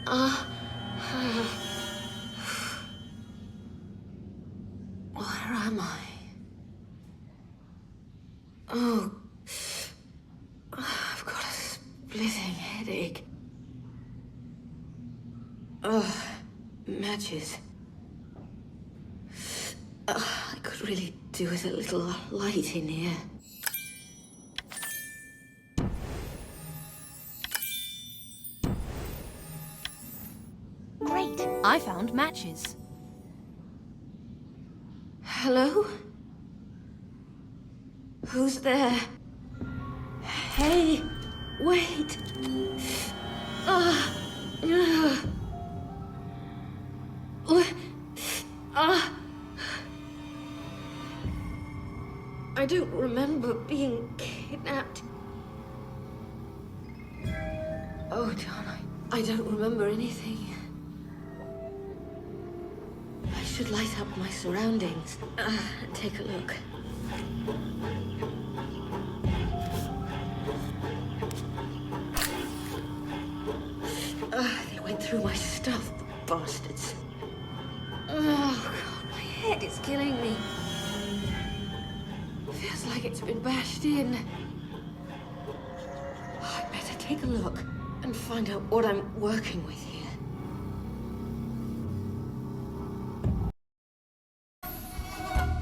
Uh, where am I? Oh, I've got a splitting headache. Ugh, matches. I could really do with a little light in here. Great! I found matches. Hello? Who's there? Hey, wait! I don't remember being kidnapped. Oh, John, I don't remember anything. I should light up my surroundings. Take a look. They went through my stuff, the bastards. Oh, God, my head is killing me. Feels like it's been bashed in. Oh, I'd better take a look and find out what I'm working with here.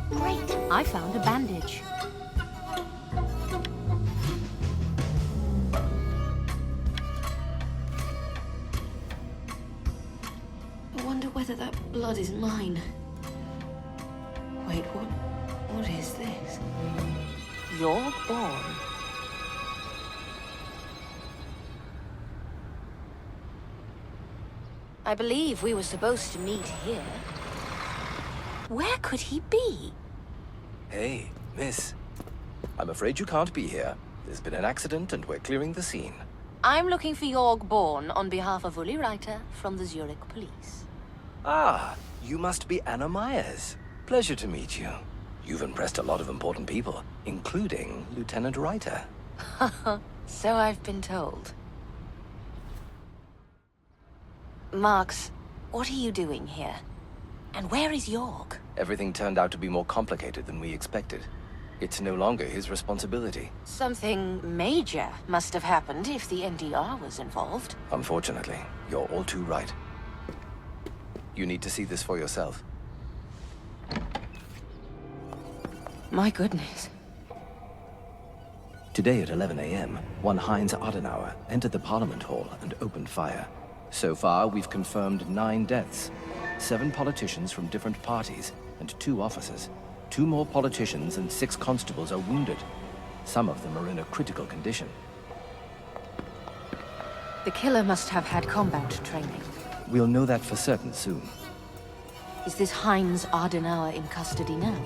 Great! I found a bandage. I wonder whether that blood is mine. Wait, what is this? You're born. I believe we were supposed to meet here. Where could he be? Hey, miss. I'm afraid you can't be here. There's been an accident and we're clearing the scene. I'm looking for Jorg Born on behalf of Uli Reiter from the Zurich police. Ah, you must be Anna Myers. Pleasure to meet you. You've impressed a lot of important people, including Lieutenant Reiter. So I've been told. Marx, what are you doing here? And where is Jorg? Everything turned out to be more complicated than we expected. It's no longer his responsibility. Something major must have happened if the NDR was involved. Unfortunately, you're all too right. You need to see this for yourself. My goodness. Today at 11 a.m., one Heinz Adenauer entered the Parliament Hall and opened fire. So far, we've confirmed 9 deaths. 7 politicians from different parties and 2 officers. 2 more politicians and 6 constables are wounded. Some of them are in a critical condition. The killer must have had combat training. We'll know that for certain soon. Is this Heinz Adenauer in custody now?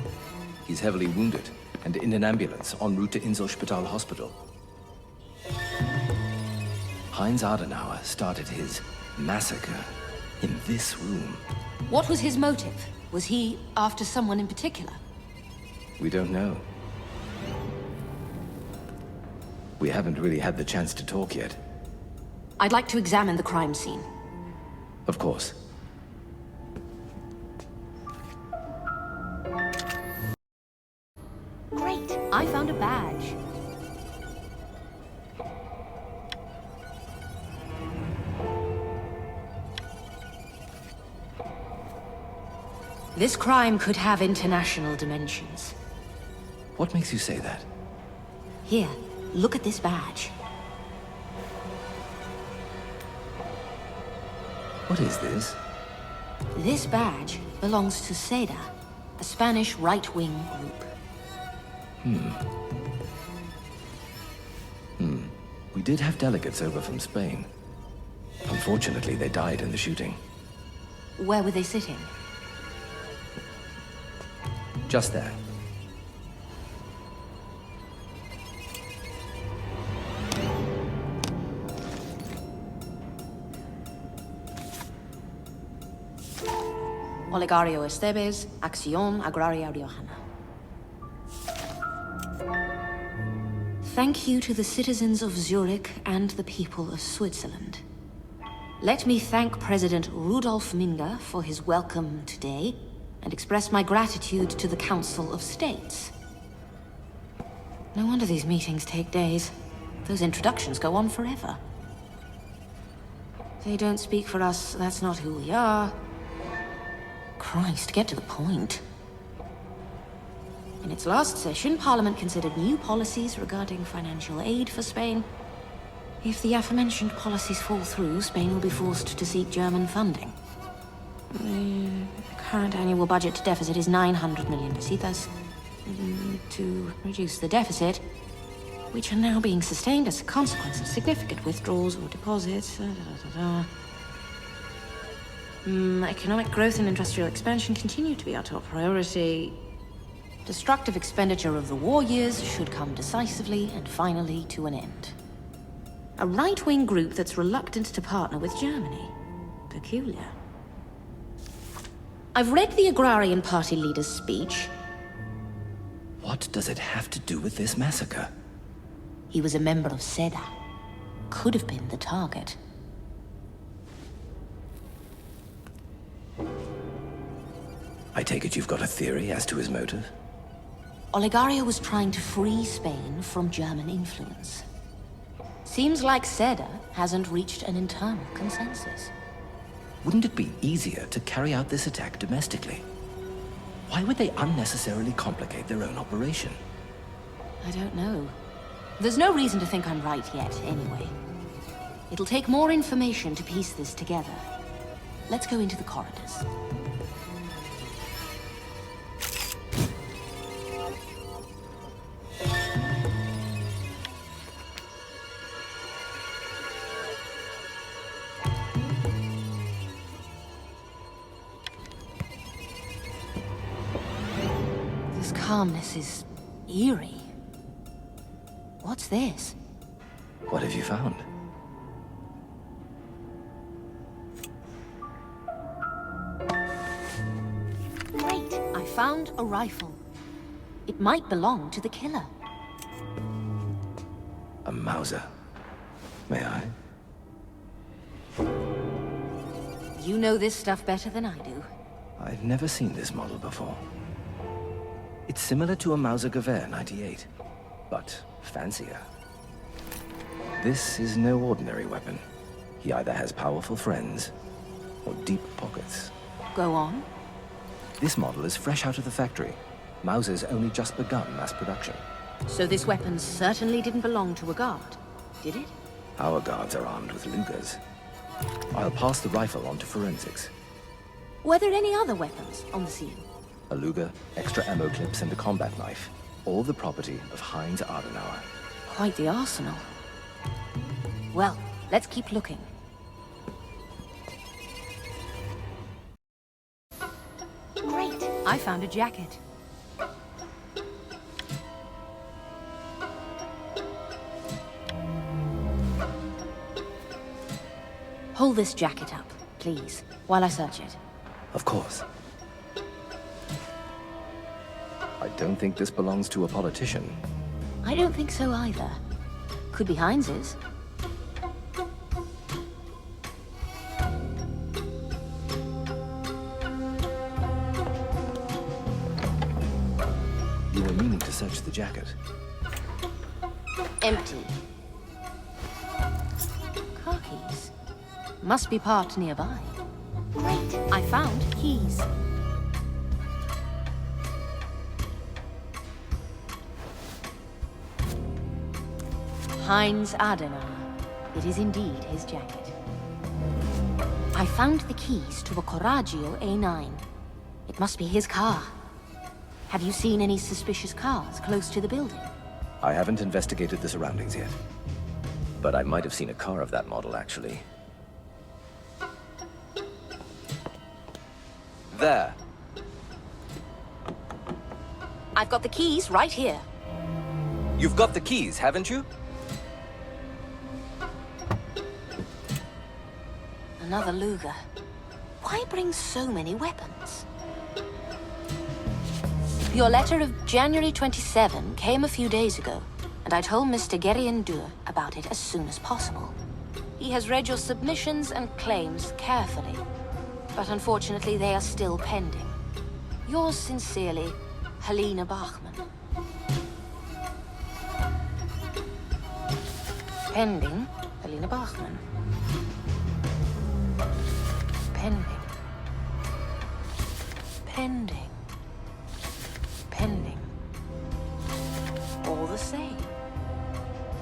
He's heavily wounded and in an ambulance en route to Inselspital Hospital. Heinz Adenauer started his massacre in this room. What was his motive? Was he after someone in particular? We don't know. We haven't really had the chance to talk yet. I'd like to examine the crime scene. Of course. Great! I found a badge. This crime could have international dimensions. What makes you say that? Here, look at this badge. What is this? This badge belongs to SEDA, a Spanish right-wing group. We did have delegates over from Spain. Unfortunately, they died in the shooting. Where were they sitting? Just there. Olegario Estebes, Acción Agraria Riojana. Thank you to the citizens of Zurich and the people of Switzerland. Let me thank President Rudolf Minga for his welcome today, and express my gratitude to the Council of States. No wonder these meetings take days. Those introductions go on forever. They don't speak for us, that's not who we are. Christ, get to the point. In its last session, Parliament considered new policies regarding financial aid for Spain. If the aforementioned policies fall through, Spain will be forced to seek German funding. The current annual budget deficit is 900 million pesetas. To reduce the deficit, which are now being sustained as a consequence of significant withdrawals or deposits. Economic growth and industrial expansion continue to be our top priority. Destructive expenditure of the war years should come decisively and finally to an end. A right-wing group that's reluctant to partner with Germany. Peculiar. I've read the Agrarian Party leader's speech. What does it have to do with this massacre? He was a member of SEDA. Could have been the target. I take it you've got a theory as to his motive? Oligaria was trying to free Spain from German influence. Seems like SEDA hasn't reached an internal consensus. Wouldn't it be easier to carry out this attack domestically? Why would they unnecessarily complicate their own operation? I don't know. There's no reason to think I'm right yet, anyway. It'll take more information to piece this together. Let's go into the corridors. This calmness is eerie. What's this? What have you found? Great! I found a rifle. It might belong to the killer. A Mauser. May I? You know this stuff better than I do. I've never seen this model before. It's similar to a Mauser Gewehr 98, but fancier. This is no ordinary weapon. He either has powerful friends or deep pockets. Go on. This model is fresh out of the factory. Mauser's only just begun mass production. So this weapon certainly didn't belong to a guard, did it? Our guards are armed with Lugers. I'll pass the rifle on to forensics. Were there any other weapons on the scene? A Luger, extra ammo clips, and a combat knife. All the property of Heinz Adenauer. Quite the arsenal. Well, let's keep looking. Great! I found a jacket. Hold this jacket up, please, while I search it. Of course. I don't think this belongs to a politician. I don't think so either. Could be Heinz's. You were meaning to search the jacket. Empty. Car keys. Must be parked nearby. Great. I found keys. Heinz Adenauer. It is indeed his jacket. I found the keys to a Coraggio A9. It must be his car. Have you seen any suspicious cars close to the building? I haven't investigated the surroundings yet. But I might have seen a car of that model, actually. There. I've got the keys right here. You've got the keys, haven't you? Another Luger. Why bring so many weapons? Your letter of January 27 came a few days ago, and I told Mr. Gerien Dur about it as soon as possible. He has read your submissions and claims carefully, but unfortunately they are still pending. Yours sincerely, Helena Bachmann. Pending, Helena Bachmann. Pending. Pending. Pending. All the same.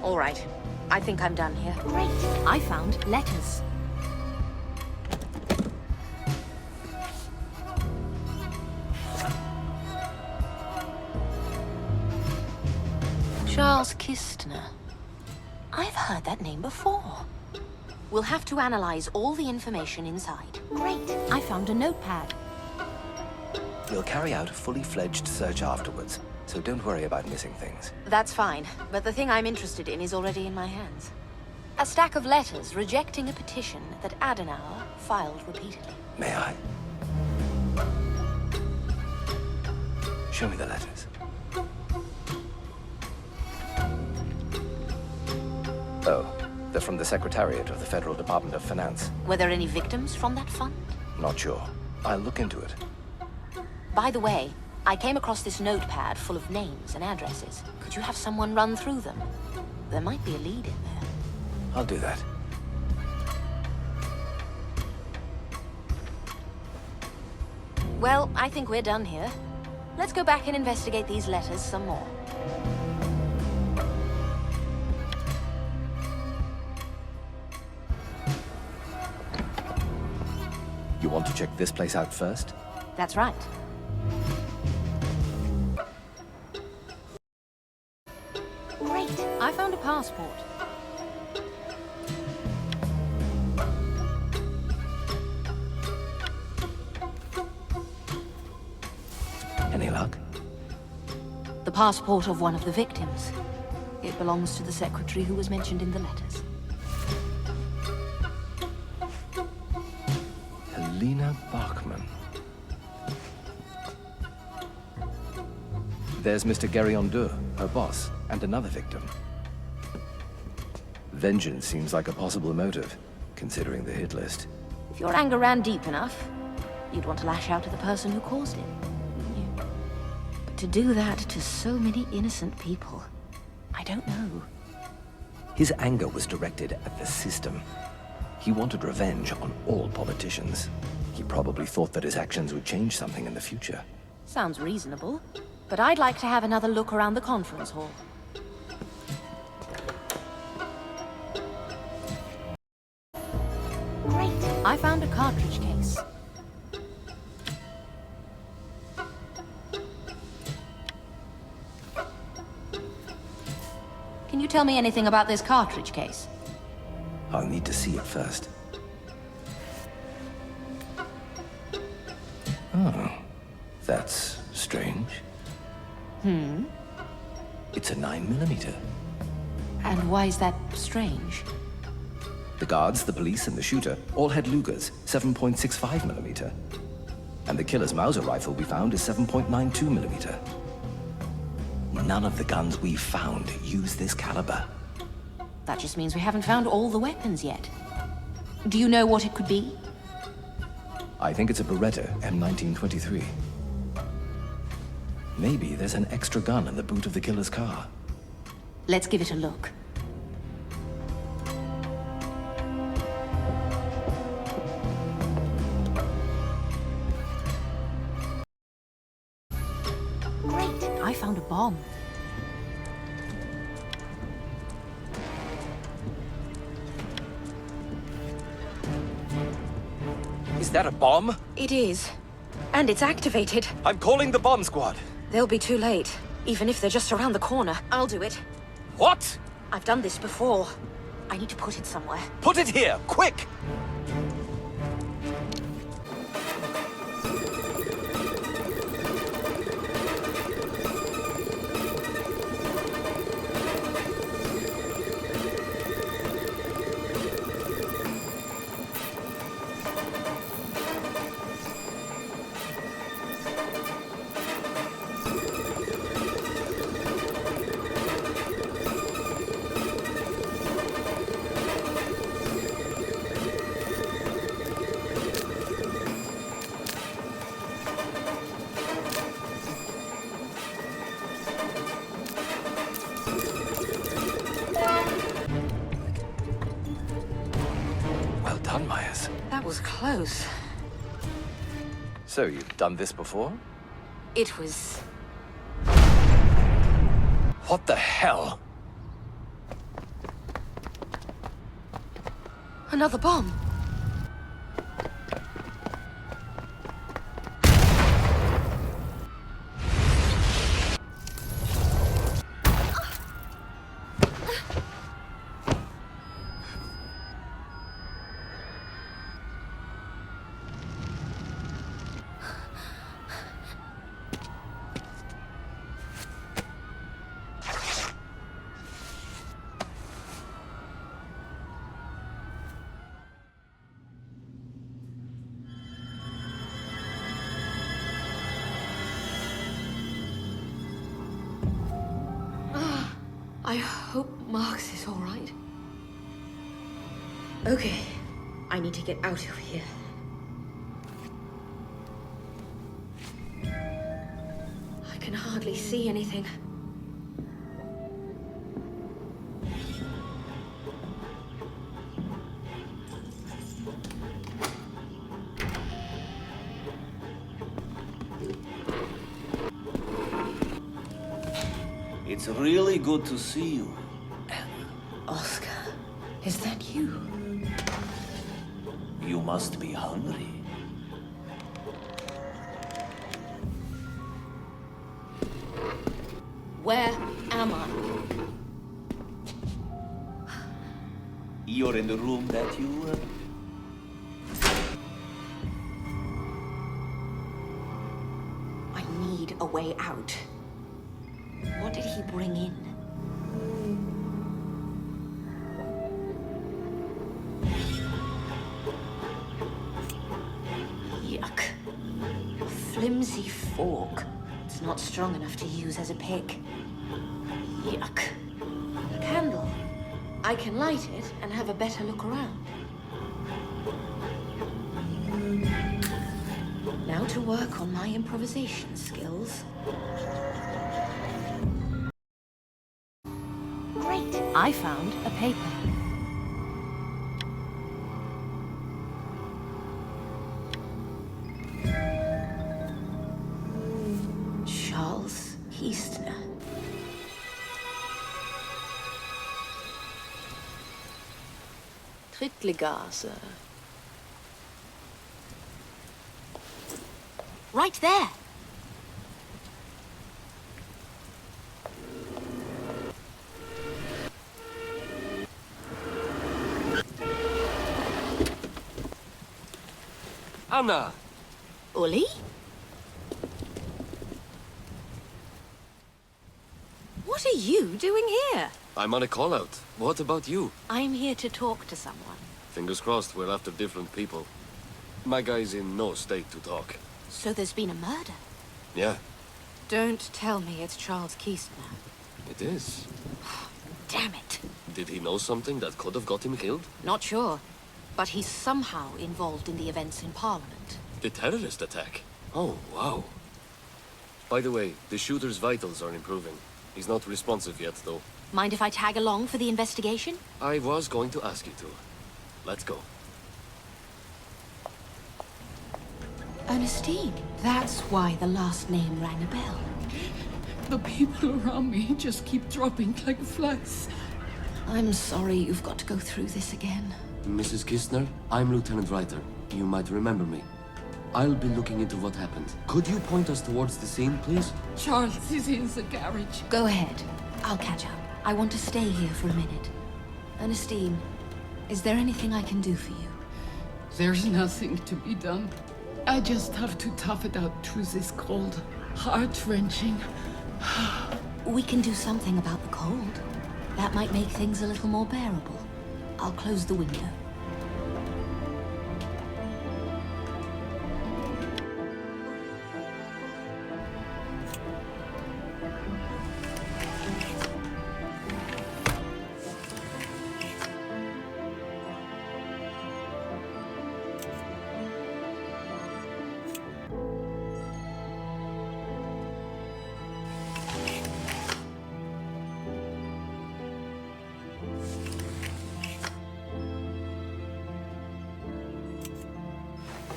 All right. I think I'm done here. Great. I found letters. Charles Kistner. I've heard that name before. We'll have to analyze all the information inside. Great. I found a notepad. We'll carry out a fully fledged search afterwards, so don't worry about missing things. That's fine, but the thing I'm interested in is already in my hands. A stack of letters rejecting a petition that Adenauer filed repeatedly. May I? Show me the letters. Oh, they're from the Secretariat of the Federal Department of Finance. Were there any victims from that fund? Not sure. I'll look into it. By the way, I came across this notepad full of names and addresses. Could you have someone run through them? There might be a lead in there. I'll do that. Well, I think we're done here. Let's go back and investigate these letters some more. You want to check this place out first? That's right. Great. I found a passport. Any luck? The passport of one of the victims. It belongs to the secretary who was mentioned in the letters. Helena Bachmann. There's Mr. Guerrion-deux, her boss, and another victim. Vengeance seems like a possible motive, considering the hit list. If your anger ran deep enough, you'd want to lash out at the person who caused it, wouldn't you? But to do that to so many innocent people, I don't know. His anger was directed at the system. He wanted revenge on all politicians. He probably thought that his actions would change something in the future. Sounds reasonable, but I'd like to have another look around the conference hall. Great. I found a cartridge case. Can you tell me anything about this cartridge case? I'll need to see it first. Oh, that's strange. It's a 9mm. And why is that strange? The guards, the police, and the shooter all had Lugers, 7.65mm. And the killer's Mauser rifle we found is 7.92mm. None of the guns we found use this caliber. That just means we haven't found all the weapons yet. Do you know what it could be? I think it's a Beretta M1923. Maybe there's an extra gun in the boot of the killer's car. Let's give it a look. Great. I found a bomb. Is that a bomb? It is. And it's activated. I'm calling the bomb squad. They'll be too late. Even if they're just around the corner. I'll do it. What? I've done this before. I need to put it somewhere. Put it here, quick! Tunmeyers. That was close. So, you've done this before? It was... What the hell? another bomb. I hope Marx is all right. Okay, I need to get out of here. I can hardly see anything. It's really good to see you. Oscar, is that you? You must be hungry. Where am I? You're in the room that you... I need a way out. What did he bring in? Yuck. A flimsy fork. It's not strong enough to use as a pick. Yuck. A candle. I can light it and have a better look around. Now to work on my improvisation skills. Great. I found a paper. Charles Eastner. Trittligase. Right there. Anna! Uli? What are you doing here? I'm on a call-out. What about you? I'm here to talk to someone. Fingers crossed we're after different people. My guy's in no state to talk. So there's been a murder? Yeah, Don't tell me it's Charles Eastner. it is. Damn it. Did he know something that could have got him killed? Not sure, but he's somehow involved in the events in Parliament. The terrorist attack? Oh, wow. By the way, the shooter's vitals are improving. He's not responsive yet, though. Mind if I tag along for the investigation? I was going to ask you to. Let's go. Ernestine. That's why the last name rang a bell. The people around me just keep dropping like flies. I'm sorry you've got to go through this again. Mrs. Kistner, I'm Lieutenant Reiter. You might remember me. I'll be looking into what happened. Could you point us towards the scene, please? Charles is in the garage. Go ahead. I'll catch up. I want to stay here for a minute. Ernestine, is there anything I can do for you? There's nothing to be done. I just have to tough it out through this cold, heart-wrenching. We can do something about the cold. That might make things a little more bearable. I'll close the window.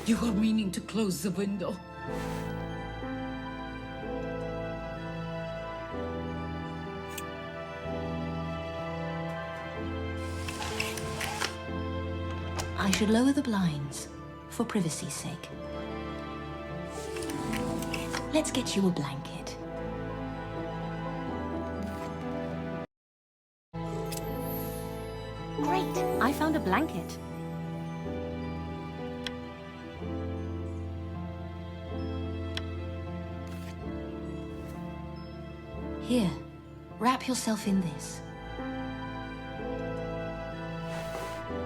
You were meaning to close the window. I should lower the blinds, for privacy's sake. Let's get you a blanket. Great, I found a blanket. Here, wrap yourself in this.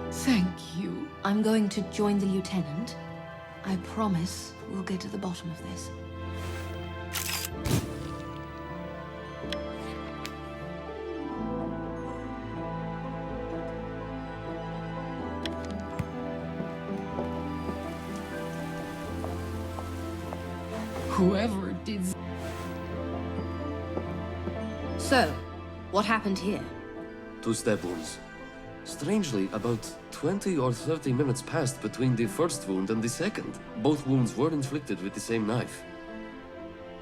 Thank you. I'm going to join the lieutenant. I promise we'll get to the bottom of this. Whoever did... So, what happened here? 2 stab wounds. Strangely, about 20 or 30 minutes passed between the first wound and the second. Both wounds were inflicted with the same knife.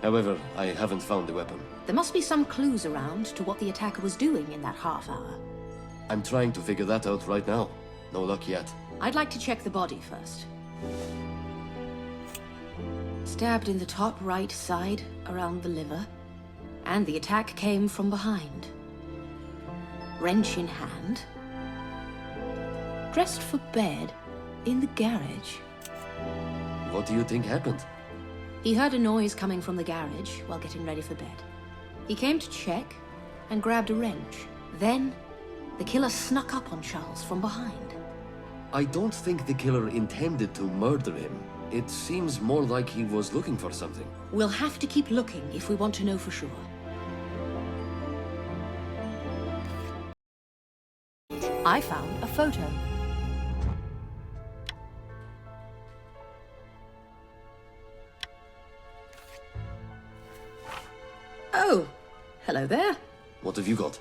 However, I haven't found the weapon. There must be some clues around to what the attacker was doing in that half hour. I'm trying to figure that out right now. No luck yet. I'd like to check the body first. Stabbed in the top right side, around the liver. And the attack came from behind. Wrench in hand. Dressed for bed, in the garage. What do you think happened? He heard a noise coming from the garage while getting ready for bed. He came to check and grabbed a wrench. Then, the killer snuck up on Charles from behind. I don't think the killer intended to murder him. It seems more like he was looking for something. We'll have to keep looking if we want to know for sure. I found a photo. Oh, hello there. What have you got?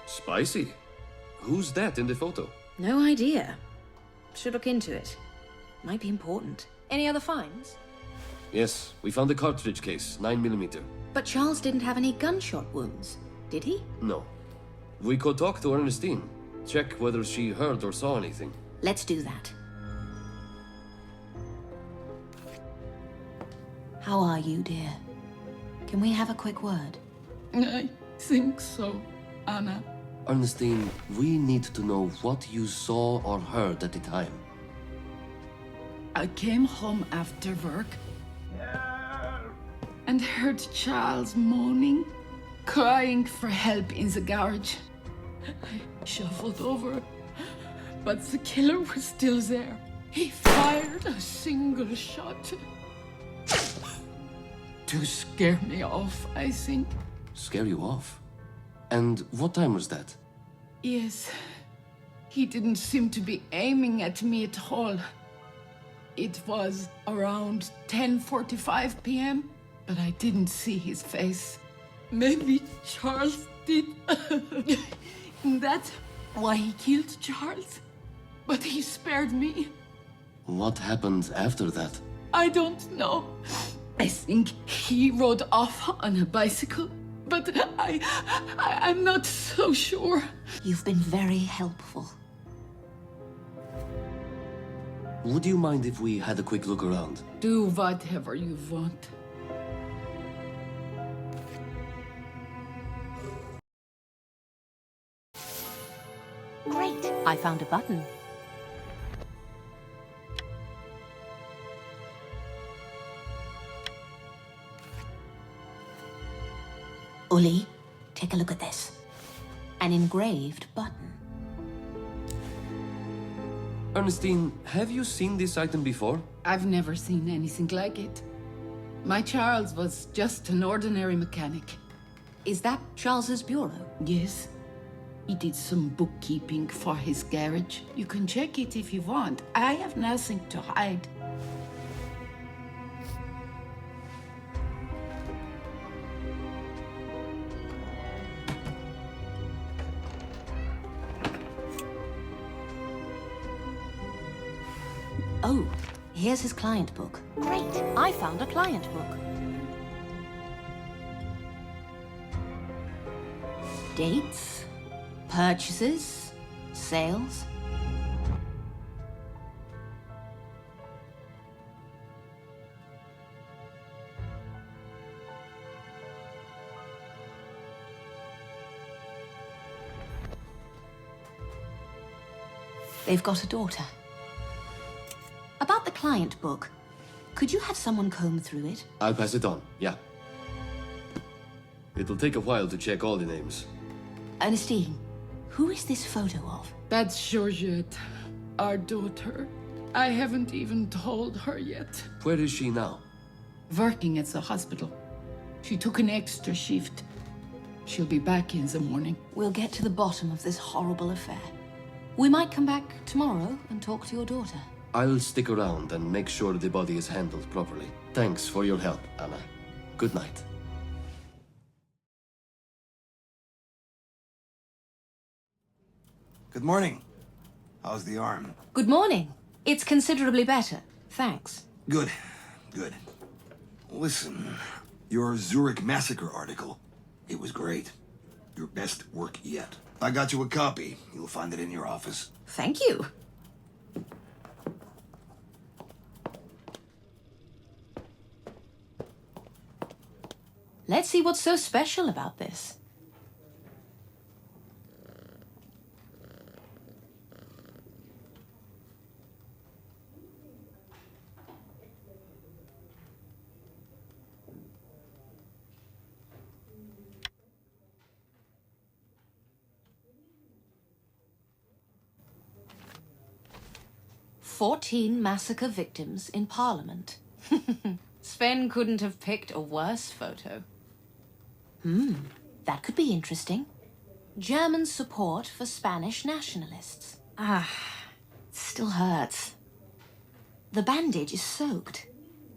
Spicy. Who's that in the photo? No idea. Should look into it. Might be important. Any other finds? Yes, we found a cartridge case, 9mm. But Charles didn't have any gunshot wounds, did he? No. We could talk to Ernestine. Check whether she heard or saw anything. Let's do that. How are you, dear? Can we have a quick word? I think so, Anna. Ernestine, we need to know what you saw or heard at the time. I came home after work and heard Charles moaning, crying for help in the garage. I shuffled over, but the killer was still there. He fired a single shot. To scare me off, I think. Scare you off? And what time was that? Yes. He didn't seem to be aiming at me at all. It was around 10:45 p.m., but I didn't see his face. Maybe Charles did. That's why he killed Charles. But he spared me. What happened after that? I don't know. I think he rode off on a bicycle, but I'm not so sure. You've been very helpful. Would you mind if we had a quick look around? Do whatever you want. Great! I found a button. Uli, take a look at this. An engraved button. Ernestine, have you seen this item before? I've never seen anything like it. My Charles was just an ordinary mechanic. Is that Charles's bureau? Yes. He did some bookkeeping for his garage. You can check it if you want. I have nothing to hide. Oh, here's his client book. Great. I found a client book. Dates, purchases, sales. They've got a daughter. About the client book, could you have someone comb through it? I'll pass it on, yeah. It'll take a while to check all the names. Ernestine, who is this photo of? That's Georgette, our daughter. I haven't even told her yet. Where is she now? Working at the hospital. She took an extra shift. She'll be back in the morning. We'll get to the bottom of this horrible affair. We might come back tomorrow and talk to your daughter. I'll stick around and make sure the body is handled properly. Thanks for your help, Anna. Good night. Good morning. How's the arm? Good morning. It's considerably better. Thanks. Good. Good. Listen, your Zurich massacre article, it was great. Your best work yet. I got you a copy. You'll find it in your office. Thank you. Let's see what's so special about this. "14 massacre victims in Parliament." Sven couldn't have picked a worse photo. That could be interesting. German support for Spanish nationalists. Still hurts. The bandage is soaked.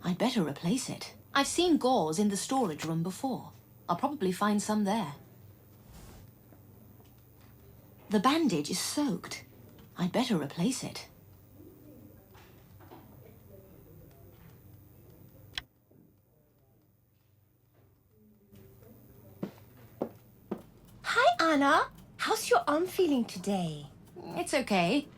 I'd better replace it. I've seen gauze in the storage room before. I'll probably find some there. The bandage is soaked. I'd better replace it. Hi, Anna. How's your arm feeling today? It's okay,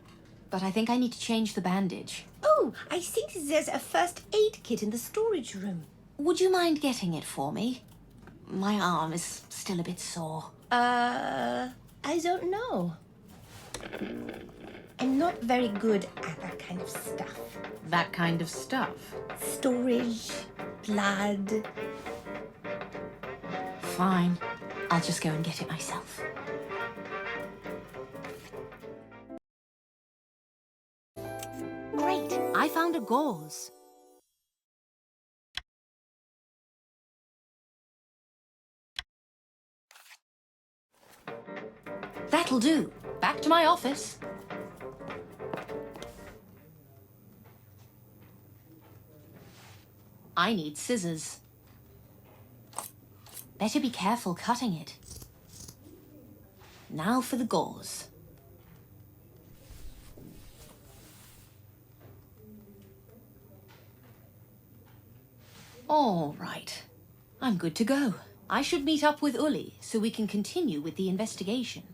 but I think I need to change the bandage. Oh, I think there's a first aid kit in the storage room. Would you mind getting it for me? My arm is still a bit sore. I don't know. I'm not very good at that kind of stuff. That kind of stuff? Storage, blood. Fine. I'll just go and get it myself. Great. I found a gauze. That'll do. Back to my office. I need scissors. Better be careful cutting it. Now for the gauze. All right. I'm good to go. I should meet up with Uli so we can continue with the investigation.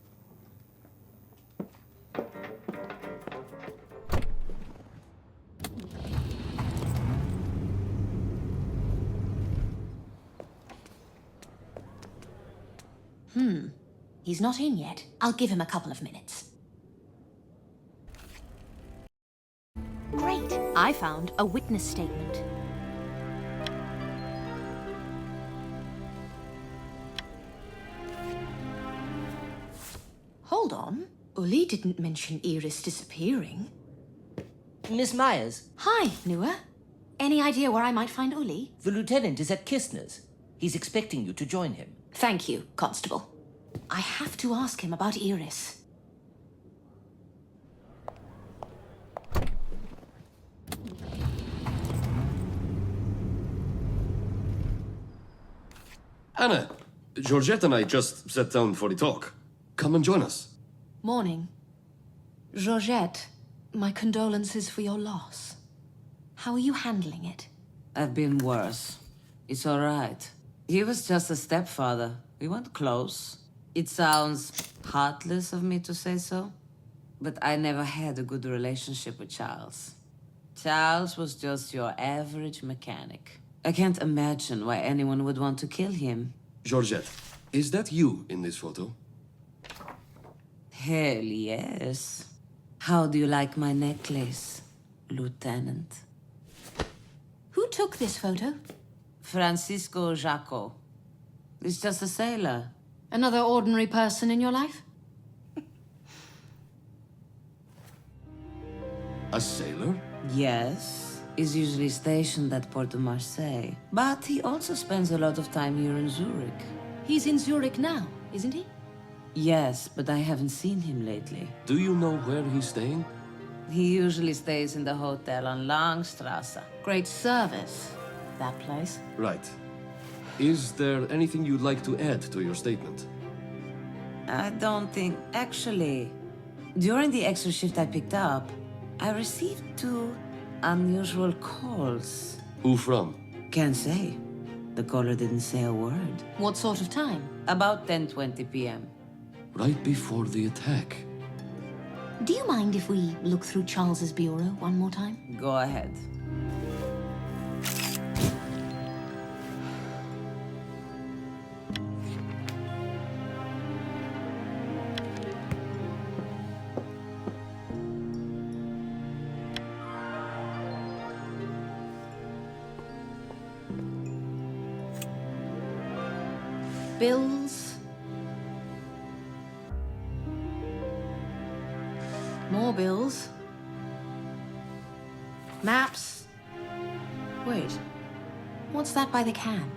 He's not in yet. I'll give him a couple of minutes. Great. I found a witness statement. Hold on. Uli didn't mention Iris disappearing. Miss Myers, Hi, Nua. Any idea where I might find Uli? the lieutenant is at Kistner's. He's expecting you to join him. Thank you, Constable. I have to ask him about Iris. Anna, Georgette and I just sat down for the talk. Come and join us. Morning. Georgette, my condolences for your loss. How are you handling it? I've been worse. It's all right. He was just a stepfather. We weren't close. It sounds heartless of me to say so, but I never had a good relationship with Charles. Charles was just your average mechanic. I can't imagine why anyone would want to kill him. Georgette, is that you in this photo? Hell yes. How do you like my necklace, Lieutenant? Who took this photo? Francisco Jaco. He's just a sailor. Another ordinary person in your life? A sailor? Yes. He's usually stationed at Port de Marseille. But he also spends a lot of time here in Zurich. He's in Zurich now, isn't he? Yes, but I haven't seen him lately. Do you know where he's staying? He usually stays in the hotel on Langstrasse. Great service, that place. Right. Is there anything you'd like to add to your statement? I don't think... Actually, during the extra shift I picked up, I received 2 unusual calls. Who from? Can't say. The caller didn't say a word. What sort of time? About 10:20 p.m. Right before the attack. Do you mind if we look through Charles's bureau one more time? Go ahead. Bills. More bills. Maps. Wait, what's that by the can?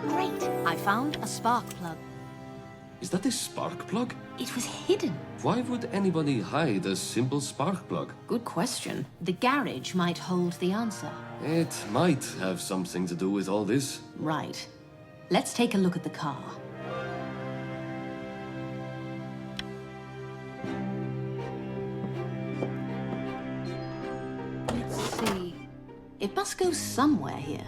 Great, I found a spark plug. Is that a spark plug? It was hidden. Why would anybody hide a simple spark plug? Good question. The garage might hold the answer. It might have something to do with all this. Right. Let's take a look at the car. Let's see. It must go somewhere here.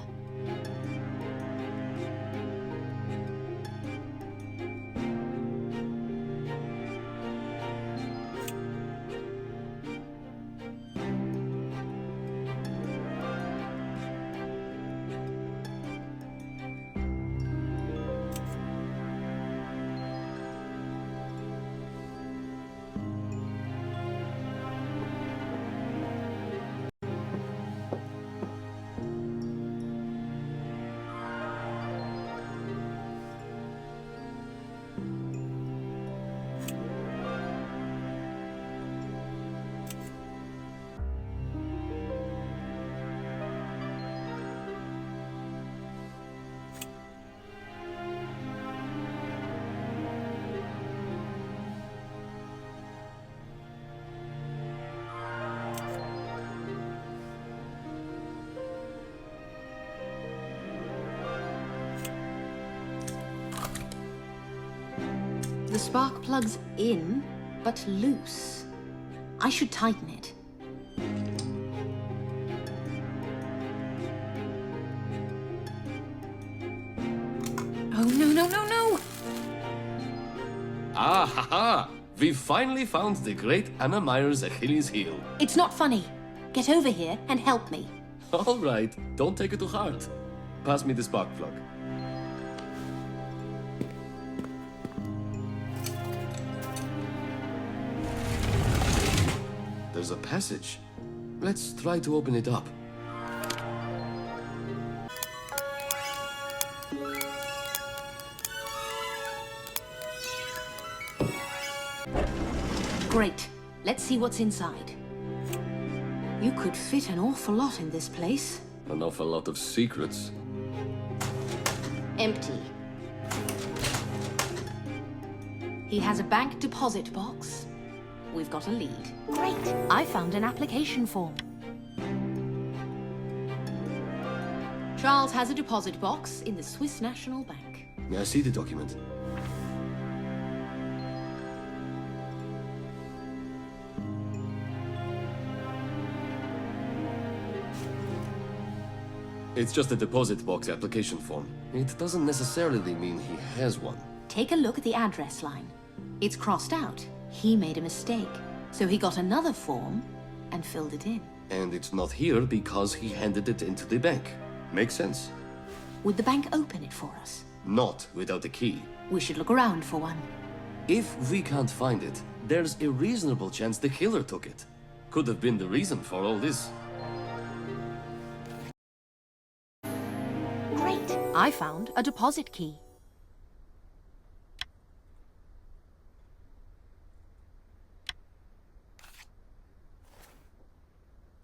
spark plug's in, but loose. I should tighten it. Oh, no, no, no, no! Ah, ha, ha! We finally found the great Anna Meyer's Achilles heel. It's not funny. Get over here and help me. All right, don't take it to heart. Pass me the spark plug. There's a passage. Let's try to open it up. Great. Let's see what's inside. You could fit an awful lot in this place. An awful lot of secrets. Empty. He has a bank deposit box. We've got a lead. Great. I found an application form. Charles has a deposit box in the Swiss National Bank. May I see the document? It's just a deposit box application form. It doesn't necessarily mean he has one. Take a look at the address line. It's crossed out. He made a mistake. So he got another form and filled it in. And it's not here because he handed it into the bank. Makes sense. Would the bank open it for us? Not without a key. We should look around for one. If we can't find it, there's a reasonable chance the killer took it. Could have been the reason for all this. Great. I found a deposit key.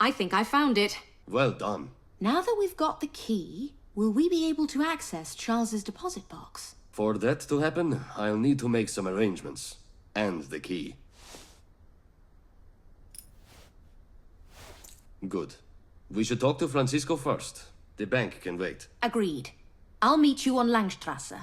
I think I found it. Well done. Now that we've got the key, will we be able to access Charles's deposit box? For that to happen, I'll need to make some arrangements. And the key. Good. We should talk to Francisco first. The bank can wait. Agreed. I'll meet you on Langstrasse.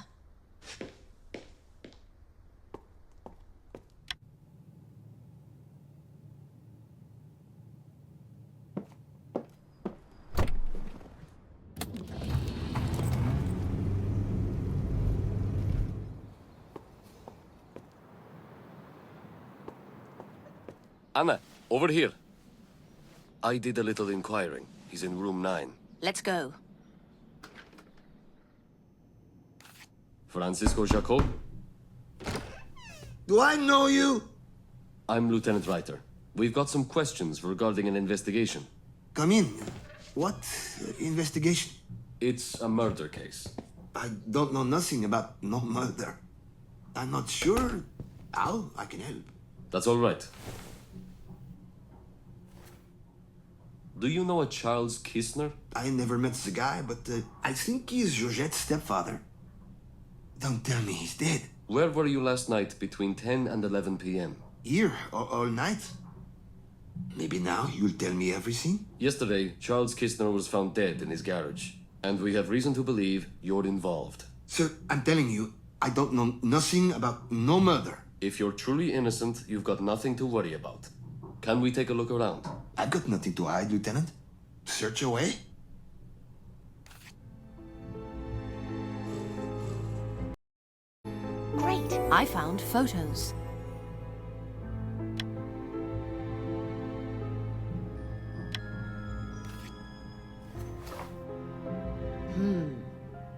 Anna, over here. I did a little inquiring. He's in room 9. Let's go. Francisco Jacob? Do I know you? I'm Lieutenant Reiter. We've got some questions regarding an investigation. Come in. What investigation? It's a murder case. I don't know nothing about no murder. I'm not sure how I can help. That's all right. Do you know a Charles Kistner? I never met the guy, but I think he's Georgette's stepfather. Don't tell me he's dead. Where were you last night between 10 and 11 p.m.? Here, all night. Maybe now you'll tell me everything? Yesterday, Charles Kistner was found dead in his garage. And we have reason to believe you're involved. Sir, I'm telling you, I don't know nothing about no murder. If you're truly innocent, you've got nothing to worry about. Can we take a look around? I've got nothing to hide, Lieutenant. Search away. Great. I found photos.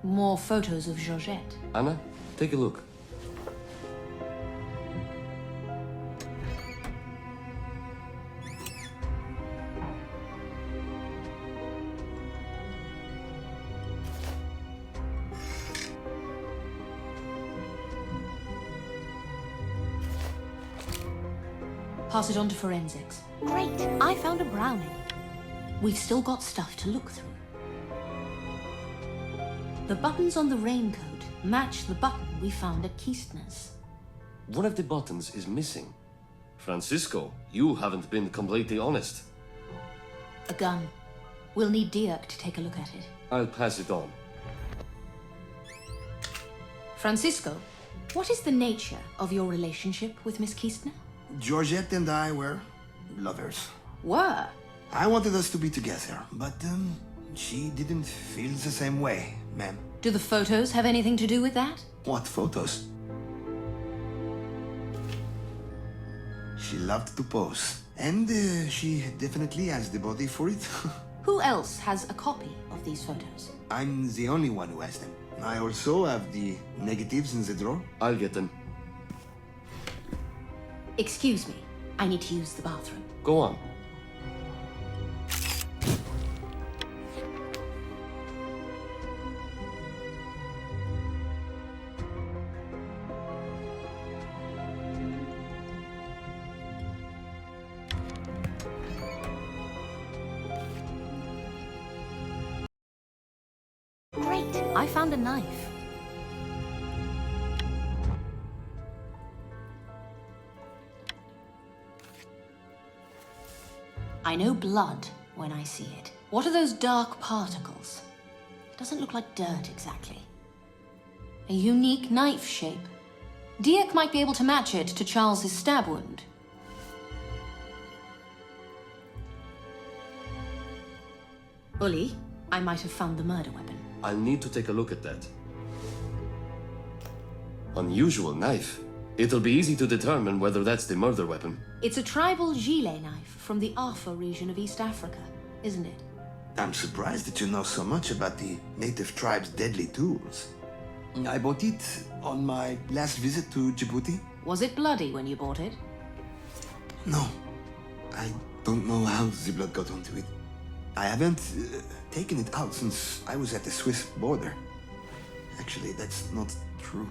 More photos of Georgette. Anna, take a look. Pass it on to forensics. Great. I found a brownie. We've still got stuff to look through. The buttons on the raincoat match the button we found at Kistner's. One of the buttons is missing. Francisco, you haven't been completely honest. A gun. We'll need Dirk to take a look at it. I'll pass it on. Francisco, What is the nature of your relationship with Miss Kistner? Georgette and I were lovers. Were? I wanted us to be together, but she didn't feel the same way, ma'am. Do the photos have anything to do with that? What photos? She loved to pose, and she definitely has the body for it. Who else has a copy of these photos? I'm the only one who has them. I also have the negatives in the drawer. I'll get them. Excuse me, I need to use the bathroom. Go on. Great, I found a knife. I know blood when I see it. What are those dark particles? It doesn't look like dirt exactly. A unique knife shape. Dieck might be able to match it to Charles's stab wound. Uli, I might have found the murder weapon. I'll need to take a look at that. Unusual knife. It'll be easy to determine whether that's the murder weapon. It's a tribal gilet knife from the Arfa region of East Africa, isn't it? I'm surprised that you know so much about the native tribe's deadly tools. I bought it on my last visit to Djibouti. Was it bloody when you bought it? No. I don't know how the blood got onto it. I haven't taken it out since I was at the Swiss border. Actually, that's not true.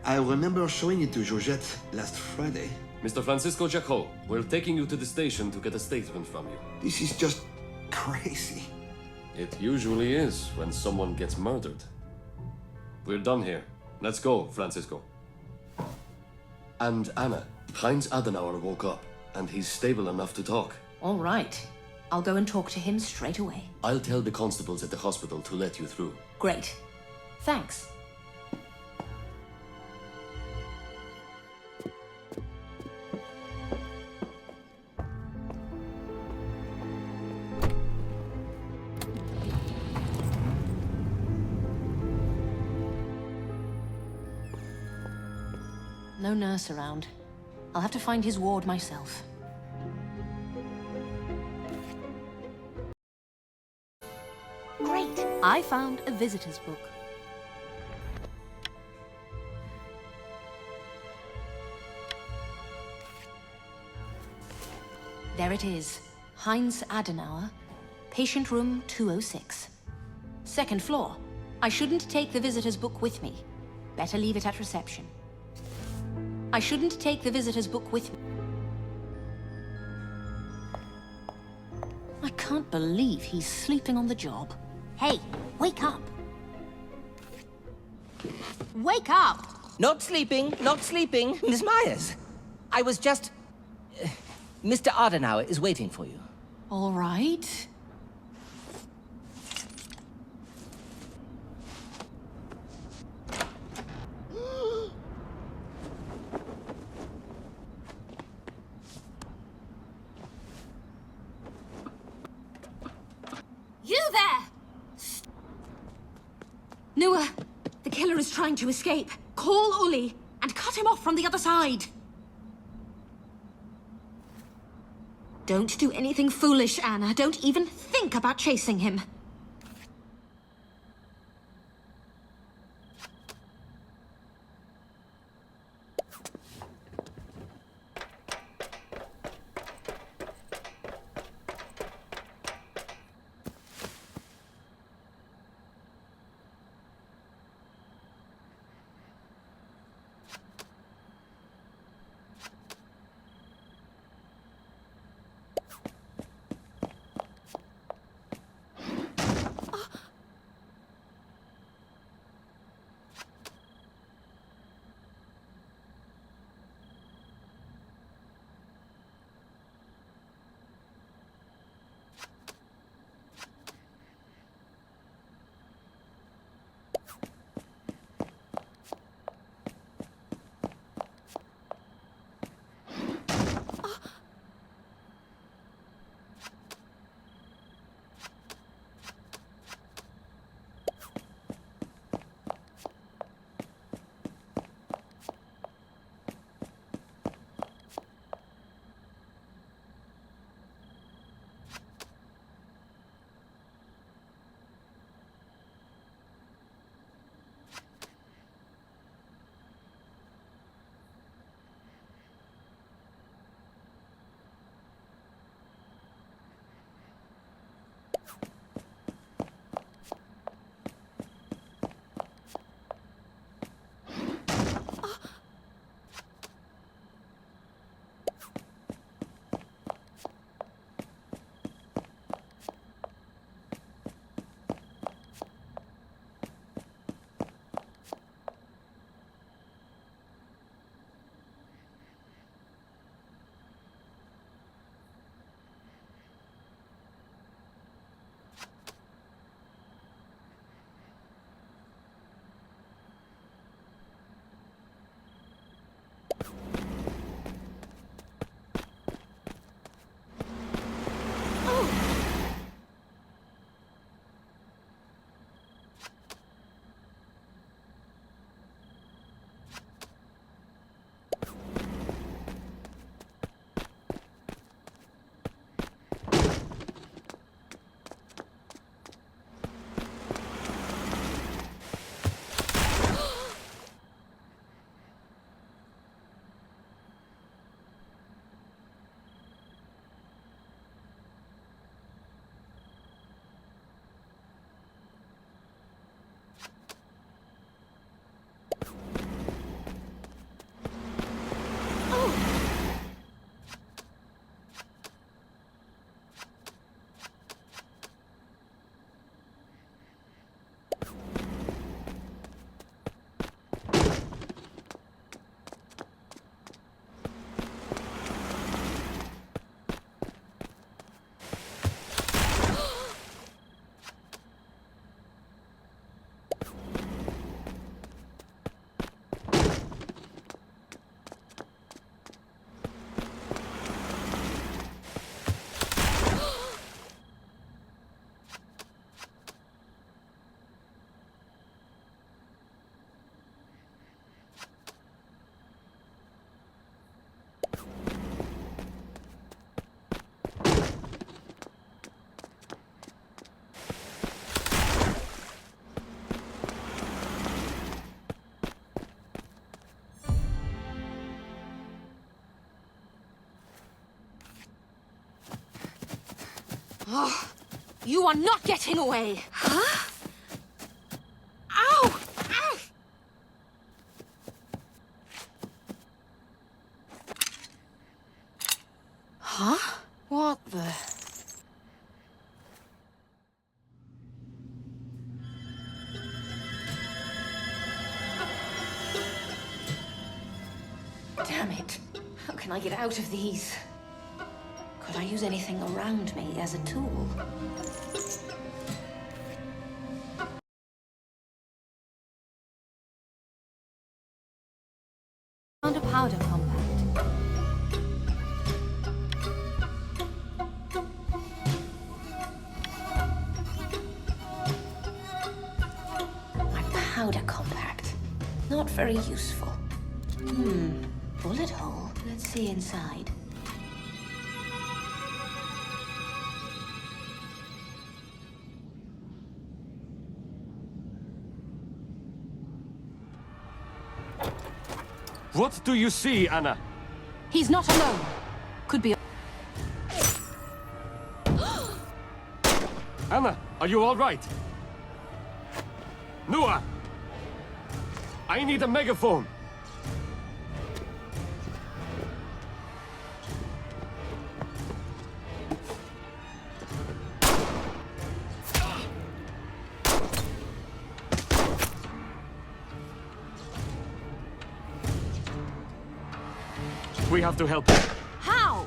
I remember showing it to Georgette last Friday. Mr. Francisco Jacot, we're taking you to the station to get a statement from you. This is just crazy. It usually is when someone gets murdered. We're done here. Let's go, Francisco. And Anna, Heinz Adenauer woke up, and he's stable enough to talk. All right. I'll go and talk to him straight away. I'll tell the constables at the hospital to let you through. Great. Thanks. No nurse around. I'll have to find his ward myself. Great! I found a visitor's book. There it is. Heinz Adenauer, patient room 206. Second floor. I shouldn't take the visitor's book with me. Better leave it at reception. I shouldn't take the visitor's book with me. I can't believe he's sleeping on the job. Hey, wake up! Wake up! Not sleeping, not sleeping, Miss Myers. I was just... Mr. Adenauer is waiting for you. All right. You there! Nua, the killer is trying to escape. Call Uli and cut him off from the other side. Don't do anything foolish, Anna. Don't even think about chasing him. Oh, you are not getting away! Huh? Ow! Ow! Huh? What the... Damn it. How can I get out of these? Could I use anything around me as a tool? Found a powder compact. My powder compact. Not very useful. Bullet hole. Let's see inside. What do you see, Anna? He's not alone. Could be. Anna, are you all right? Noah! I need a megaphone. We have to help him. How?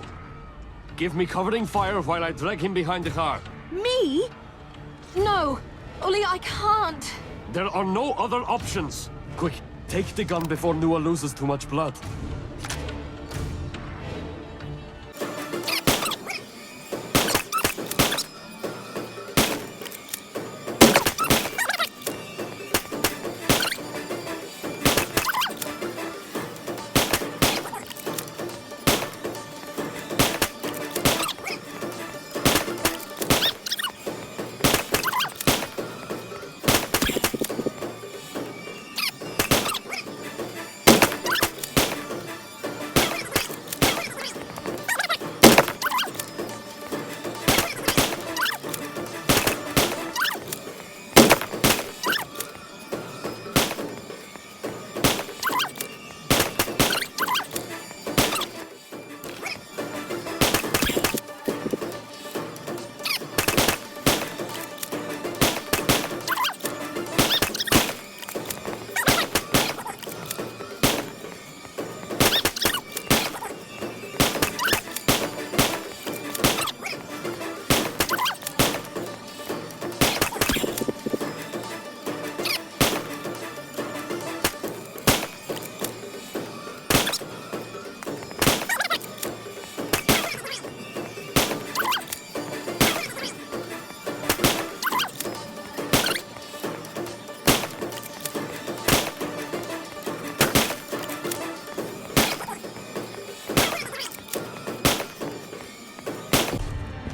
Give me covering fire while I drag him behind the car. Me? No. Uli, I can't. There are no other options. Quick, take the gun before Noah loses too much blood.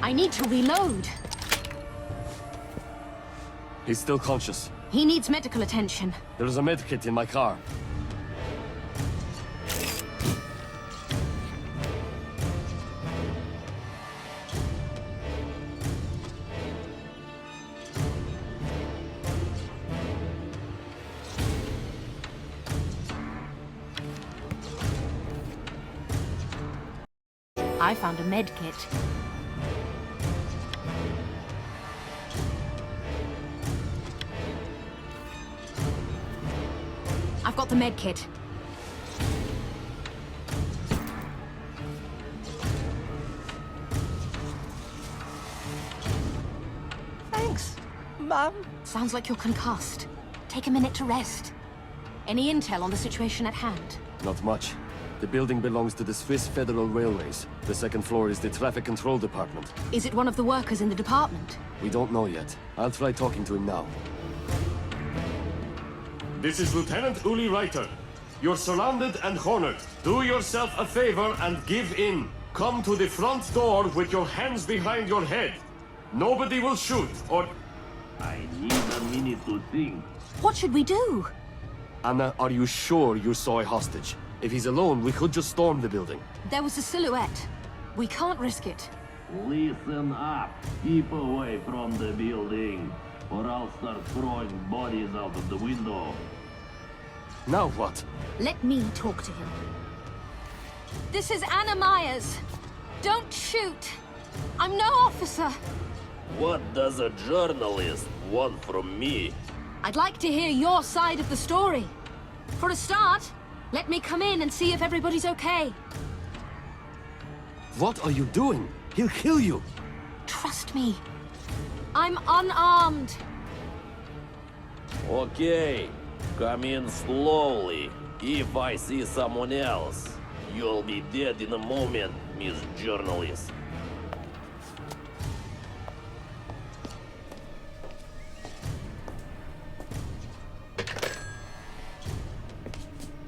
I need to reload. He's still conscious. He needs medical attention. There's a med kit in my car. I found a med kit. I've got the med kit. Thanks, Mum. Sounds like you're concussed. Take a minute to rest. Any intel on the situation at hand? Not much. The building belongs to the Swiss Federal Railways. The second floor is the traffic control department. Is it one of the workers in the department? We don't know yet. I'll try talking to him now. This is Lieutenant Uli Reiter. You're surrounded and cornered. Do yourself a favor and give in. Come to the front door with your hands behind your head. Nobody will shoot, or... I need a minute to think. What should we do? Anna, are you sure you saw a hostage? If he's alone, we could just storm the building. There was a silhouette. We can't risk it. Listen up. Keep away from the building, or I'll start throwing bodies out of the window. Now what? Let me talk to him. This is Anna Myers. Don't shoot. I'm no officer. What does a journalist want from me? I'd like to hear your side of the story. For a start, let me come in and see if everybody's okay. What are you doing? He'll kill you. Trust me. I'm unarmed. Okay, come in slowly. If I see someone else, you'll be dead in a moment, Miss Journalist.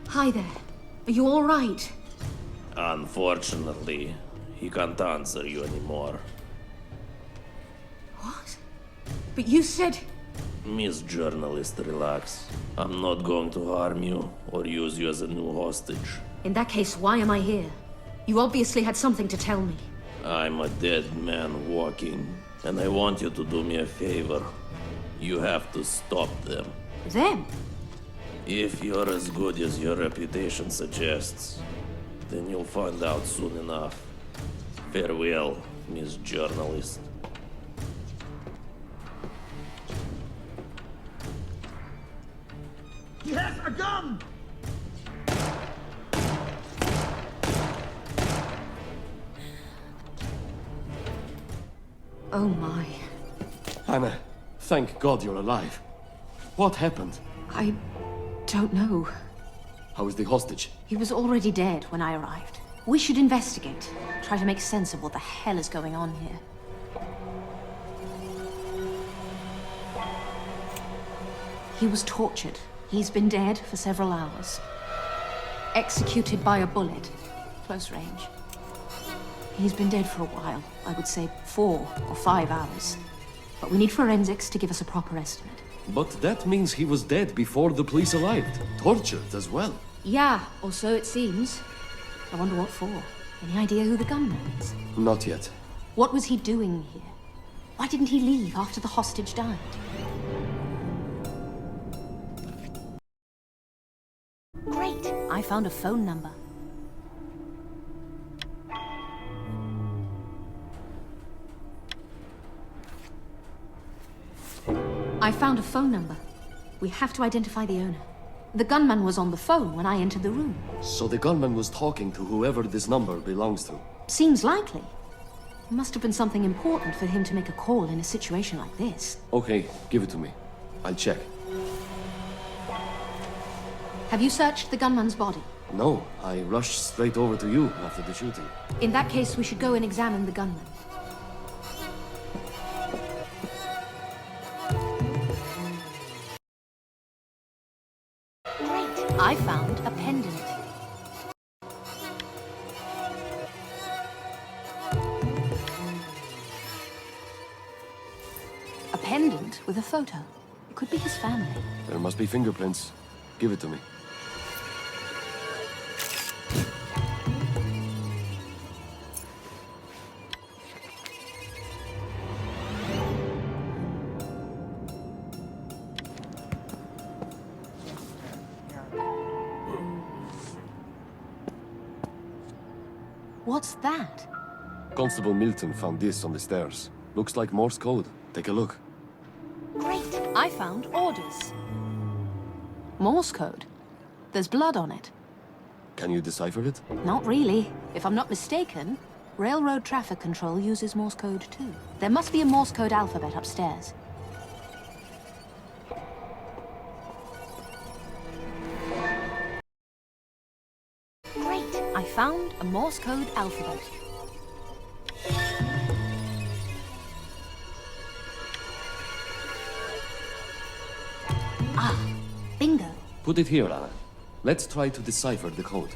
Hi there. Are you all right? Unfortunately, he can't answer you anymore. What? But you said... Miss Journalist, relax. I'm not going to harm you or use you as a new hostage. In that case, why am I here? You obviously had something to tell me. I'm a dead man walking, and I want you to do me a favor. You have to stop them. Them? If you're as good as your reputation suggests, then you'll find out soon enough. Farewell, Miss Journalist. He has a gun! Oh my. Anna, thank God you're alive. What happened? I don't know. How is the hostage? He was already dead when I arrived. We should investigate. Try to make sense of what the hell is going on here. He was tortured. He's been dead for several hours. Executed by a bullet. Close range. He's been dead for a while. I would say 4 or 5 hours. But we need forensics to give us a proper estimate. But that means he was dead before the police arrived. Tortured as well. Yeah, or so it seems. I wonder what for. Any idea who the gunman is? Not yet. What was he doing here? Why didn't he leave after the hostage died? Great! I found a phone number. I found a phone number. We have to identify the owner. The gunman was on the phone when I entered the room. So the gunman was talking to whoever this number belongs to. Seems likely. It must have been something important for him to make a call in a situation like this. Okay, give it to me. I'll check. Have you searched the gunman's body? No, I rushed straight over to you after the shooting. In that case, we should go and examine the gunman. Great! I found a pendant. A pendant with a photo. It could be his family. There must be fingerprints. Give it to me. What's that? Constable Milton found this on the stairs. Looks like Morse code. Take a look. Great! I found orders. Morse code. There's blood on it. Can you decipher it? Not really. If I'm not mistaken, railroad traffic control uses Morse code too. There must be a Morse code alphabet upstairs. Great! I found a Morse code alphabet. Ah, bingo. Put it here, Anna. Let's try to decipher the code.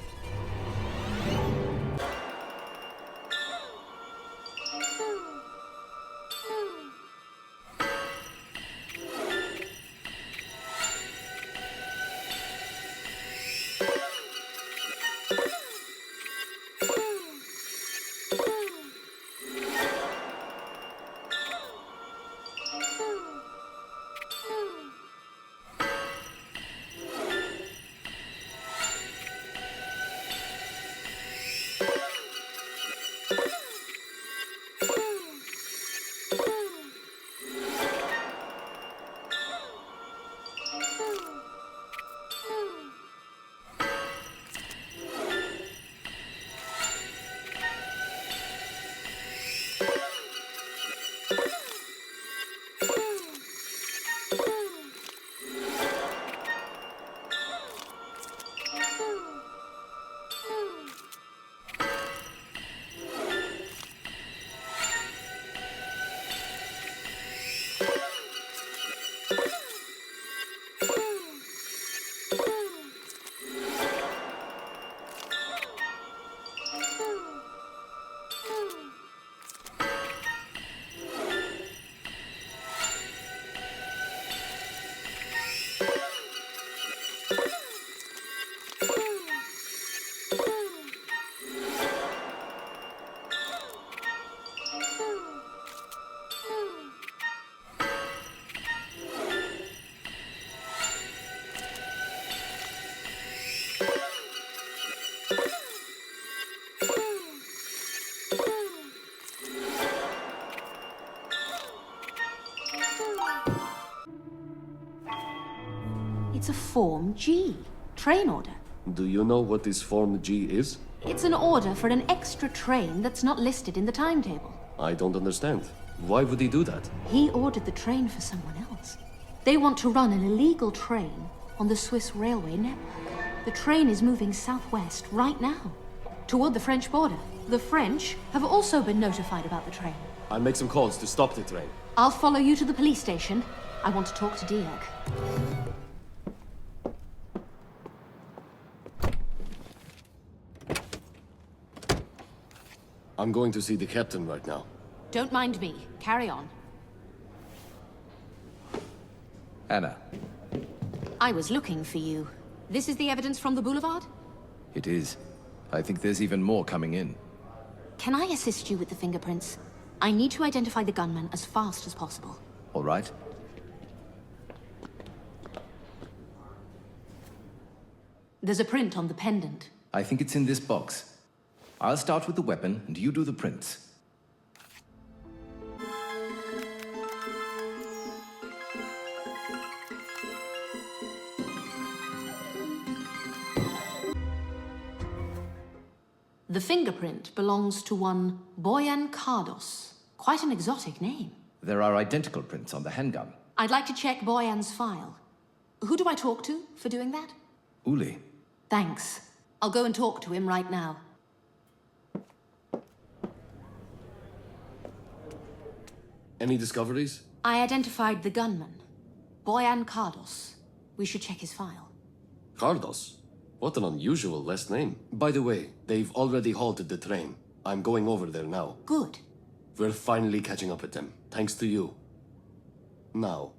It's a Form G. Train order. Do you know what this Form G is? It's an order for an extra train that's not listed in the timetable. I don't understand. Why would he do that? He ordered the train for someone else. They want to run an illegal train on the Swiss railway network. The train is moving southwest right now, toward the French border. The French have also been notified about the train. I'll make some calls to stop the train. I'll follow you to the police station. I want to talk to Dieg. I'm going to see the captain right now. Don't mind me. Carry on. Anna. I was looking for you. This is the evidence from the boulevard? It is. I think there's even more coming in. Can I assist you with the fingerprints? I need to identify the gunman as fast as possible. All right. There's a print on the pendant. I think it's in this box. I'll start with the weapon, and you do the prints. The fingerprint belongs to one Boyan Kardos. Quite an exotic name. There are identical prints on the handgun. I'd like to check Boyan's file. Who do I talk to for doing that? Uli. Thanks. I'll go and talk to him right now. Any discoveries? I identified the gunman. Boyan Kardos. We should check his file. Cardos? What an unusual last name. By the way, they've already halted the train. I'm going over there now. Good. We're finally catching up with them, thanks to you. Now,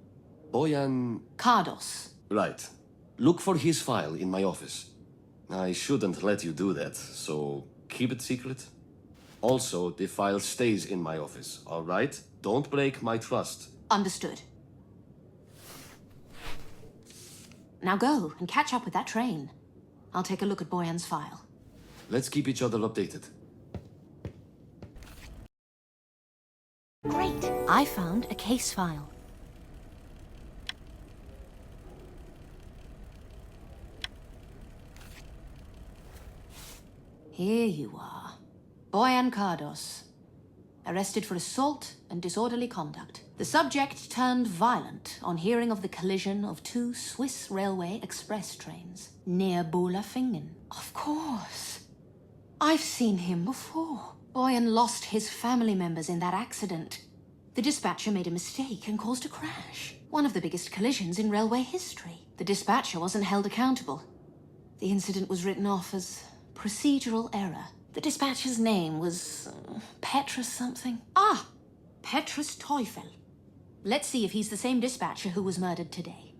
Boyan... Kardos. Right. Look for his file in my office. I shouldn't let you do that, so keep it secret. Also, the file stays in my office, all right? Don't break my trust. Understood. Now go and catch up with that train. I'll take a look at Boyan's file. Let's keep each other updated. Great! I found a case file. Here you are. Boyan Kardos. Arrested for assault and disorderly conduct. The subject turned violent on hearing of the collision of two Swiss railway express trains near Bulafingen. Of course. I've seen him before. Boyan lost his family members in that accident. The dispatcher made a mistake and caused a crash. One of the biggest collisions in railway history. The dispatcher wasn't held accountable. The incident was written off as procedural error. The dispatcher's name was Petrus something. Ah! Petrus Teufel. Let's see if he's the same dispatcher who was murdered today.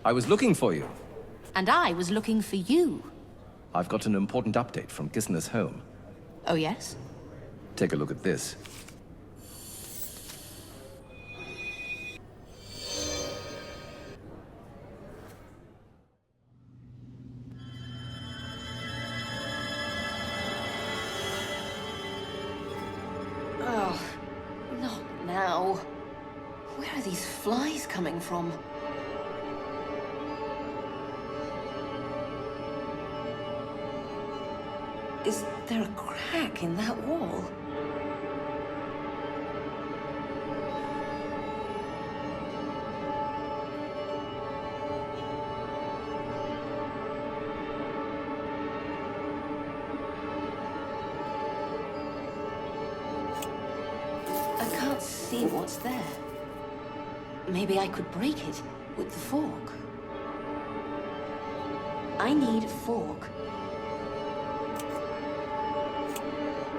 I was looking for you. And I was looking for you. I've got an important update from Gisner's home. Oh, yes? Take a look at this. Oh, not now. Where are these flies coming from? Is there a crack in that wall? I can't see what's there. Maybe I could break it with the fork. I need a fork.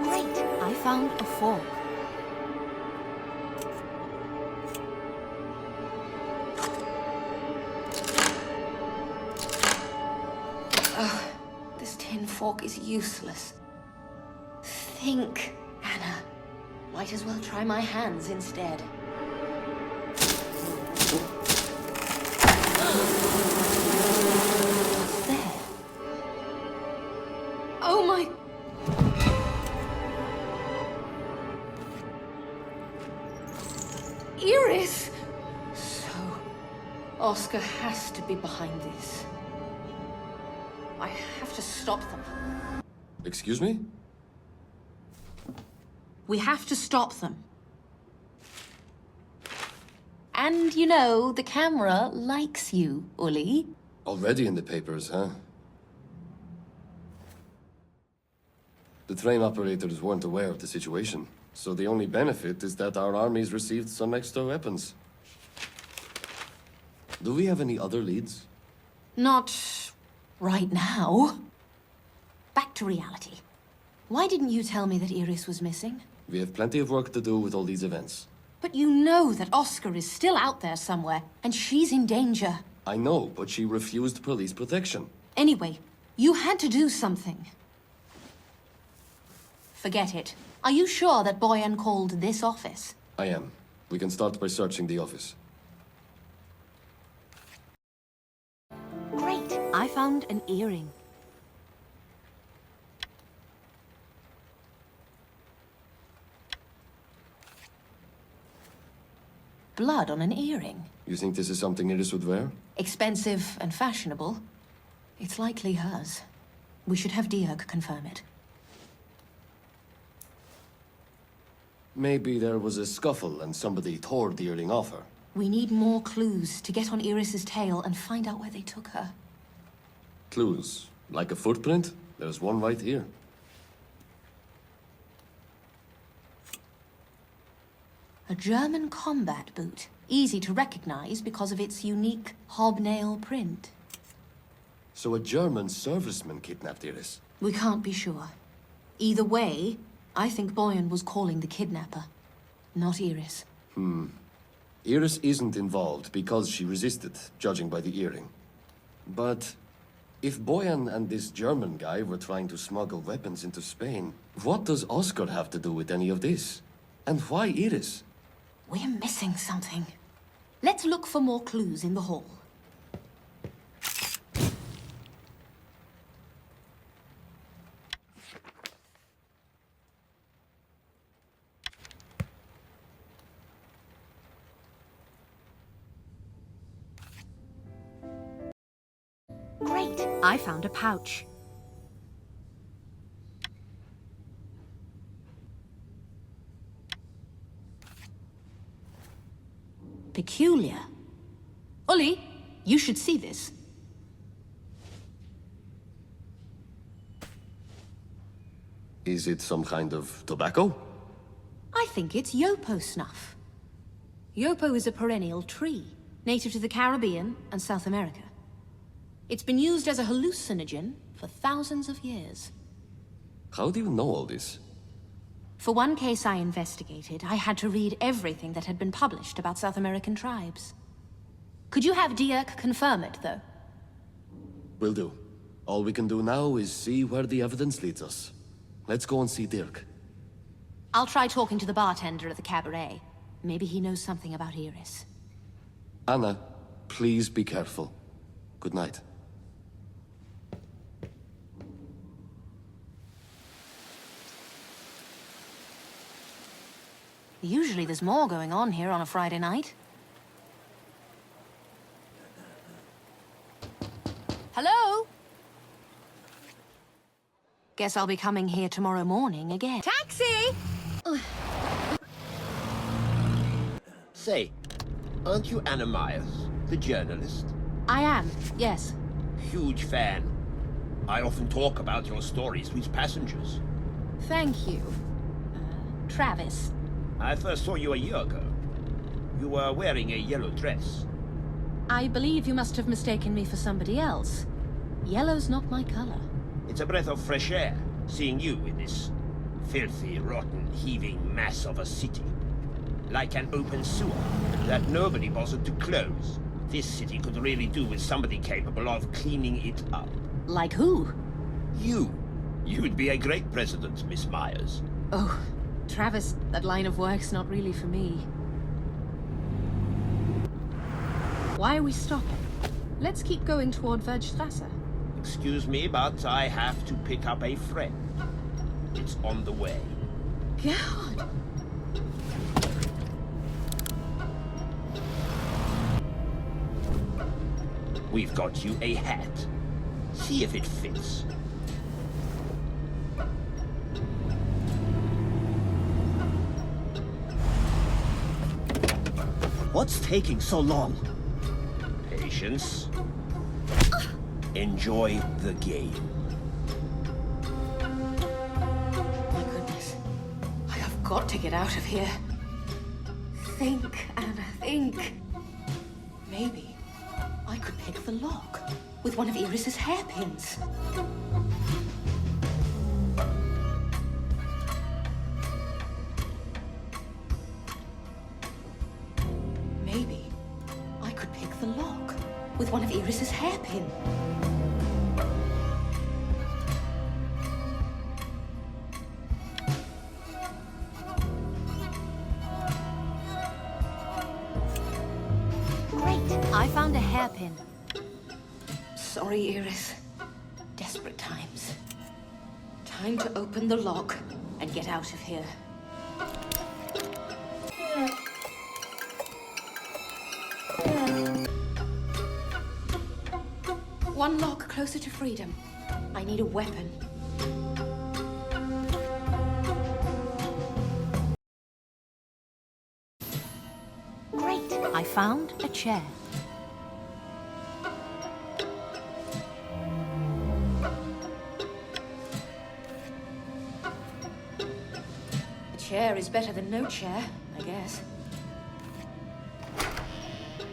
Great! I found a fork. Ugh, this tin fork is useless. Think, Anna. Might as well try my hands instead. What's there? Oh my... to be behind this. I have to stop them. Excuse me? We have to stop them. And, you know, the camera likes you, Uli. Already in the papers, huh? The train operators weren't aware of the situation, so the only benefit is that our armies received some extra weapons. Do we have any other leads? Not right now. Back to reality. Why didn't you tell me that Iris was missing? We have plenty of work to do with all these events. But you know that Oscar is still out there somewhere, and she's in danger. I know, but she refused police protection. Anyway, you had to do something. Forget it. Are you sure that Boyan called this office? I am. We can start by searching the office. Great. I found an earring. Blood on an earring. You think this is something Iris would wear? Expensive and fashionable. It's likely hers. We should have Diog confirm it. Maybe there was a scuffle and somebody tore the earring off her. We need more clues to get on Iris's tail and find out where they took her. Clues? Like a footprint? There's one right here. A German combat boot. Easy to recognize because of its unique hobnail print. So a German serviceman kidnapped Iris? We can't be sure. Either way, I think Boyan was calling the kidnapper, not Iris. Iris isn't involved because she resisted, judging by the earring. But if Boyan and this German guy were trying to smuggle weapons into Spain, what does Oscar have to do with any of this? And why Iris? We're missing something. Let's look for more clues in the hall. Great! I found a pouch. Peculiar. Uli, you should see this. Is it some kind of tobacco? I think it's Yopo snuff. Yopo is a perennial tree, native to the Caribbean and South America. It's been used as a hallucinogen for thousands of years. How do you know all this? For one case I investigated, I had to read everything that had been published about South American tribes. Could you have Dirk confirm it, though? Will do. All we can do now is see where the evidence leads us. Let's go and see Dirk. I'll try talking to the bartender at the cabaret. Maybe he knows something about Iris. Anna, please be careful. Good night. Usually there's more going on here on a Friday night. Hello? Guess I'll be coming here tomorrow morning again. Taxi! Say, aren't you Anna Myers, the journalist? I am, yes. Huge fan. I often talk about your stories with passengers. Thank you. Travis. I first saw you a year ago. You were wearing a yellow dress. I believe you must have mistaken me for somebody else. Yellow's not my color. It's a breath of fresh air, seeing you in this filthy, rotten, heaving mass of a city. Like an open sewer that nobody bothered to close. This city could really do with somebody capable of cleaning it up. Like who? You. You'd be a great president, Miss Myers. Oh, Travis, that line of work's not really for me. Why are we stopping? Let's keep going toward Werdstrasse. Excuse me, but I have to pick up a friend. It's on the way. God! We've got you a hat. See if it fits. What's taking so long? Patience. Enjoy the game. My goodness. I have got to get out of here. Think, Anna, think. Maybe I could pick the lock with one of Iris's hairpins. Maybe I could pick the lock with one of Iris's hairpins. I found a hairpin. Sorry, Iris. Desperate times. Time to open the lock and get out of here. One lock closer to freedom. I need a weapon. Great. I found a chair. A chair is better than no chair, I guess.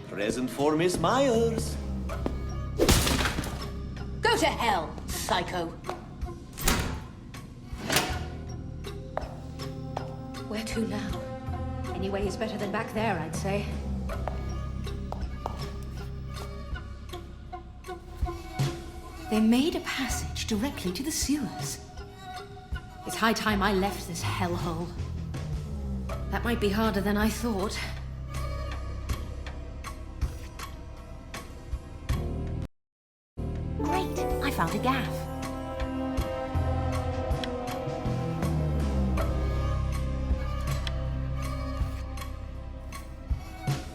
Present for Miss Myers. Go to hell, psycho! Where to now? Anyway, is better than back there, I'd say. They made a passage directly to the sewers. It's high time I left this hellhole. That might be harder than I thought. Great. I found a gaff.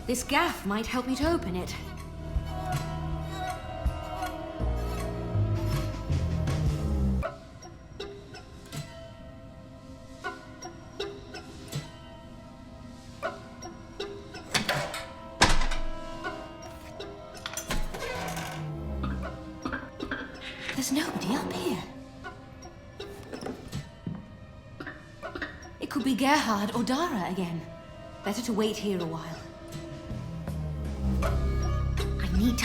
This gaff might help me to open it. There's nobody up here. It could be Gerhard or Dara again. Better to wait here a while. I need to